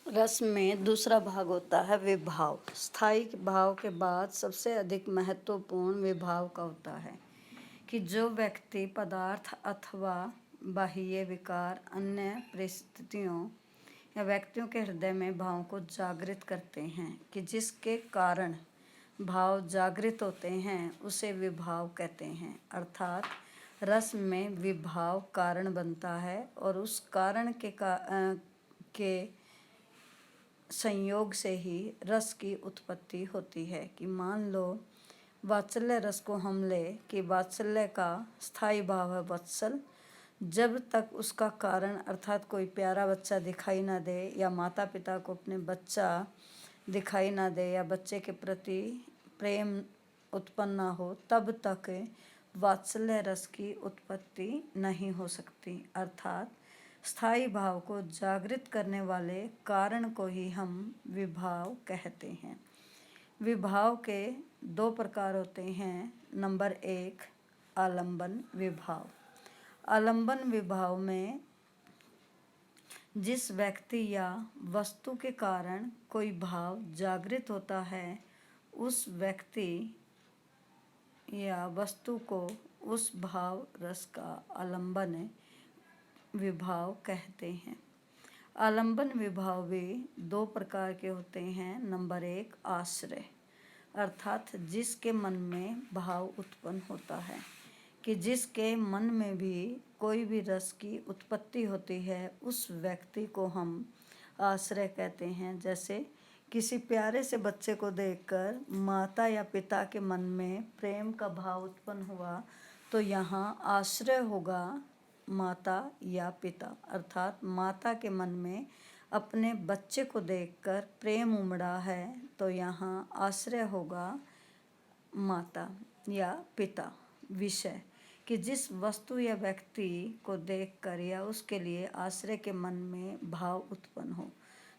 रस में दूसरा भाग होता है विभाव। स्थायी भाव के बाद सबसे अधिक महत्वपूर्ण विभाव का होता है कि जो व्यक्ति पदार्थ अथवा बाह्य विकार अन्य परिस्थितियों या व्यक्तियों के हृदय में भावों को जागृत करते हैं कि जिसके कारण भाव जागृत होते हैं उसे विभाव कहते हैं। अर्थात रस में विभाव कारण बनता है और उस कारण के संयोग से ही रस की उत्पत्ति होती है। कि मान लो वात्सल्य रस को हम ले कि वात्सल्य का स्थायी भाव है वत्सल। जब तक उसका कारण अर्थात कोई प्यारा बच्चा दिखाई ना दे या माता पिता को अपने बच्चा दिखाई ना दे या बच्चे के प्रति प्रेम उत्पन्न ना हो, तब तक वात्सल्य रस की उत्पत्ति नहीं हो सकती। अर्थात स्थायी भाव को जागृत करने वाले कारण को ही हम विभाव कहते हैं। विभाव के दो प्रकार होते हैं। नंबर 1, आलंबन विभाव। आलंबन विभाव में जिस व्यक्ति या वस्तु के कारण कोई भाव जागृत होता है, उस व्यक्ति या वस्तु को उस भाव रस का आलंबन विभाव कहते हैं। आलंबन विभाव भी दो प्रकार के होते हैं। नंबर 1, आश्रय, अर्थात जिसके मन में भाव उत्पन्न होता है। कि जिसके मन में भी कोई भी रस की उत्पत्ति होती है, उस व्यक्ति को हम आश्रय कहते हैं। जैसे किसी प्यारे से बच्चे को देखकर माता या पिता के मन में प्रेम का भाव उत्पन्न हुआ, तो यहाँ आश्रय होगा माता या पिता। अर्थात माता के मन में अपने बच्चे को देखकर प्रेम उमड़ा है, तो यहाँ आश्रय होगा माता या पिता। विषय, कि जिस वस्तु या व्यक्ति को देखकर या उसके लिए आश्रय के मन में भाव उत्पन्न हो,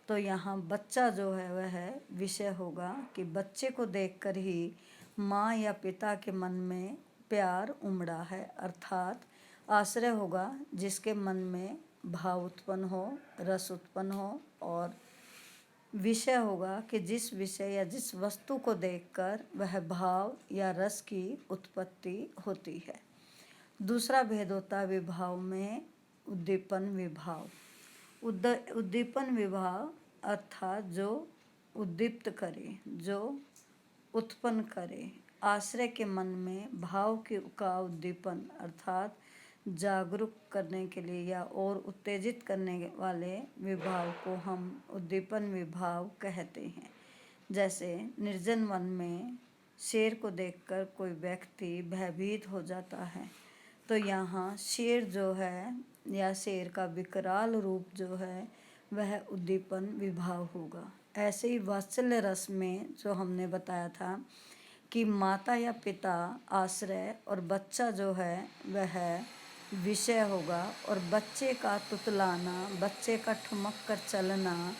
तो यहाँ बच्चा जो है वह विषय होगा। कि बच्चे को देखकर ही माँ या पिता के मन में प्यार उमड़ा है। अर्थात आश्रय होगा जिसके मन में भाव उत्पन्न हो, रस उत्पन्न हो। और विषय होगा कि जिस विषय या जिस वस्तु को देखकर वह भाव या रस की उत्पत्ति होती है। दूसरा भेद होता है विभाव में उद्दीपन विभाव। उद्दीपन विभाव अर्थात जो उद्दीप्त करे, जो उत्पन्न करे। आश्रय के मन में भाव का उद्दीपन अर्थात जागरूक करने के लिए या और उत्तेजित करने वाले विभाव को हम उद्दीपन विभाव कहते हैं। जैसे निर्जन वन में शेर को देखकर कोई व्यक्ति भयभीत हो जाता है, तो यहाँ शेर जो है या शेर का विकराल रूप जो है वह उद्दीपन विभाव होगा। ऐसे ही वात्सल्य रस में जो हमने बताया था कि माता या पिता आश्रय और बच्चा जो है वह विषय होगा। और बच्चे का तुतलाना, बच्चे का ठुमक कर चलना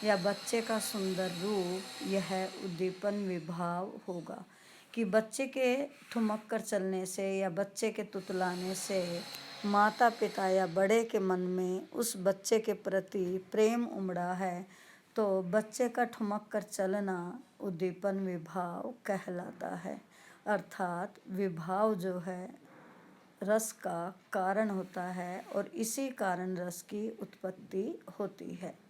या बच्चे का सुंदर रूप, यह उद्दीपन विभाव होगा। कि बच्चे के ठुमक कर चलने से या बच्चे के तुतलाने से माता पिता या बड़े के मन में उस बच्चे के प्रति प्रेम उमड़ा है, तो बच्चे का ठुमक कर चलना उद्दीपन विभाव कहलाता है। अर्थात विभाव जो है रस का कारण होता है और इसी कारण रस की उत्पत्ति होती है।